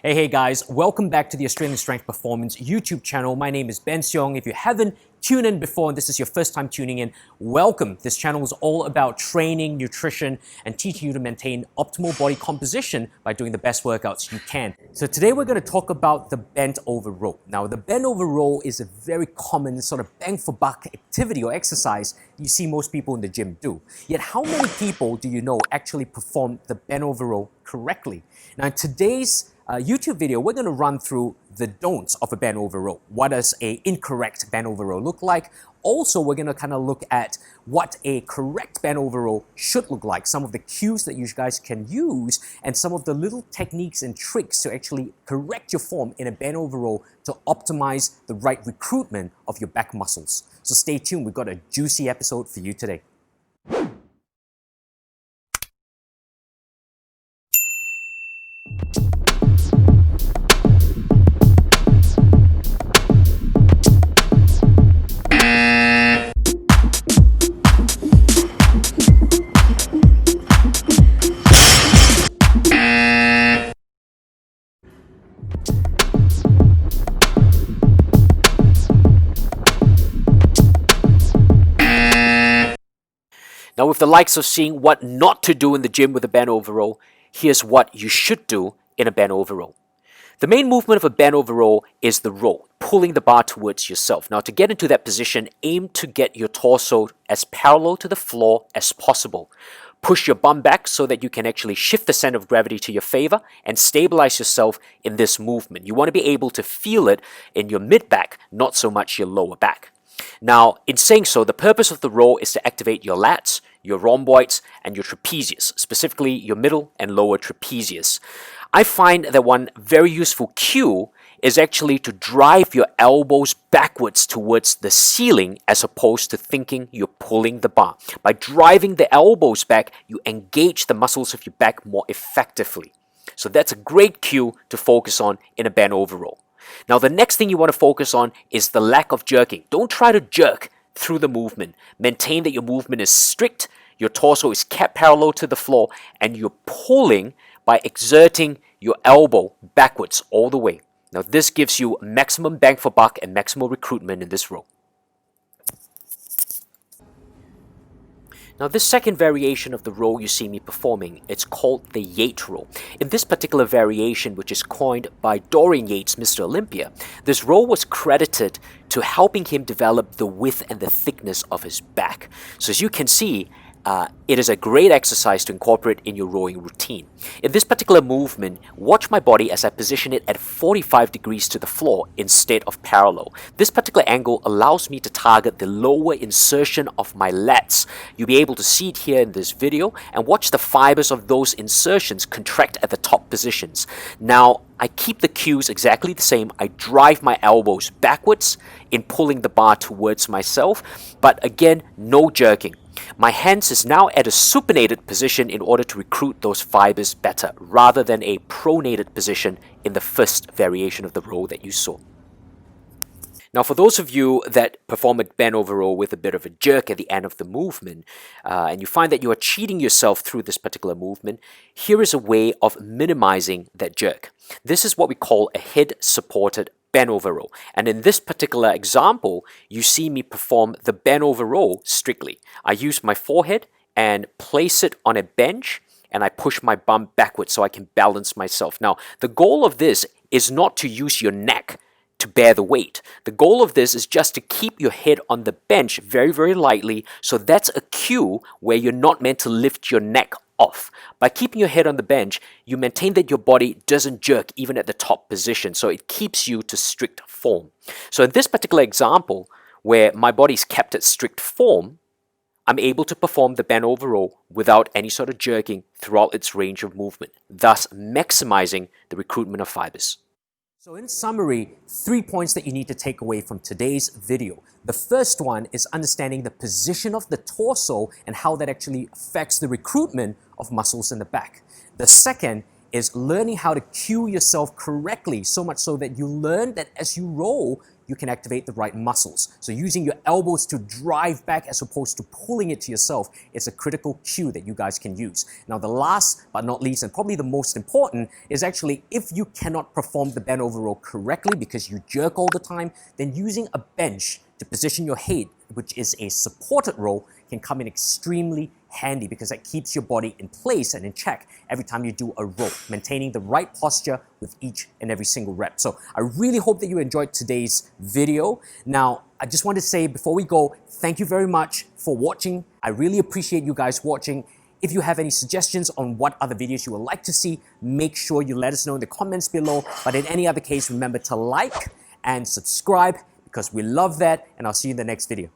Hey guys, welcome back to the Australian Strength Performance YouTube channel. My name is Ben Seong. If you haven't tuned in before and this is your first time tuning in, welcome. This channel is all about training, nutrition, and teaching you to maintain optimal body composition by doing the best workouts you can. So today we're going to talk about the bent over row. Now the bent over row is a very common sort of bang for buck activity or exercise you see most people in the gym do. Yet how many people do you know actually perform the bent over row correctly? Now in today's YouTube video, we're going to run through the don'ts of a bent over row. What does a incorrect bent over row look like? Also, we're going to kind of look at what a correct bent over row should look like, some of the cues that you guys can use, and some of the little techniques and tricks to actually correct your form in a bent over row to optimize the right recruitment of your back muscles. So stay tuned, we've got a juicy episode for you today. Now, with the likes of seeing what not to do in the gym with a bent over row, here's what you should do in a bent over row. The main movement of a bent over row is the row, pulling the bar towards yourself. Now, to get into that position, aim to get your torso as parallel to the floor as possible. Push your bum back so that you can actually shift the center of gravity to your favor and stabilize yourself in this movement. You want to be able to feel it in your mid-back, not so much your lower back. Now, in saying so, the purpose of the row is to activate your lats, your rhomboids, and your trapezius, specifically your middle and lower trapezius. I find that one very useful cue is actually to drive your elbows backwards towards the ceiling as opposed to thinking you're pulling the bar. By driving the elbows back, you engage the muscles of your back more effectively. So that's a great cue to focus on in a bent over row. Now, the next thing you want to focus on is the lack of jerking. Don't try to jerk through the movement. Maintain that your movement is strict, your torso is kept parallel to the floor, and you're pulling by exerting your elbow backwards all the way. Now, this gives you maximum bang for buck and maximal recruitment in this row. Now, this second variation of the row you see me performing, it's called the Yates row. In this particular variation, which is coined by Dorian Yates, Mr. Olympia, this row was credited to helping him develop the width and the thickness of his back. So as you can see, it is a great exercise to incorporate in your rowing routine. In this particular movement, watch my body as I position it at 45 degrees to the floor instead of parallel. This particular angle allows me to target the lower insertion of my lats. You'll be able to see it here in this video and watch the fibers of those insertions contract at the top positions. Now, I keep the cues exactly the same. I drive my elbows backwards in pulling the bar towards myself, but again, no jerking. My hands is now at a supinated position in order to recruit those fibers better, rather than a pronated position in the first variation of the row that you saw. Now, for those of you that perform a bent over row with a bit of a jerk at the end of the movement, and you find that you are cheating yourself through this particular movement, here is a way of minimizing that jerk. This is what we call a head-supported bent over row. And in this particular example, you see me perform the bent over row strictly. I use my forehead and place it on a bench, and I push my bum backwards so I can balance myself. Now, the goal of this is not to use your neck to bear the weight. The goal of this is just to keep your head on the bench very, very lightly. So that's a cue where you're not meant to lift your neck off. By keeping your head on the bench, you maintain that your body doesn't jerk even at the top position. So it keeps you to strict form. So in this particular example, where my body is kept at strict form, I'm able to perform the bent over row without any sort of jerking throughout its range of movement, thus maximizing the recruitment of fibers. So in summary, 3 points that you need to take away from today's video. The first one is understanding the position of the torso and how that actually affects the recruitment of muscles in the back. The second is learning how to cue yourself correctly, so much so that you learn that as you roll, you can activate the right muscles. So using your elbows to drive back as opposed to pulling it to yourself is a critical cue that you guys can use. Now, the last but not least, and probably the most important, is actually if you cannot perform the bend over row correctly because you jerk all the time, then using a bench to position your head, which is a supported row, can come in extremely handy because that keeps your body in place and in check every time you do a row, maintaining the right posture with each and every single rep. So I really hope that you enjoyed today's video. Now, I just want to say before we go, thank you very much for watching. I really appreciate you guys watching. If you have any suggestions on what other videos you would like to see, make sure you let us know in the comments below. But in any other case, remember to like and subscribe because we love that, and I'll see you in the next video.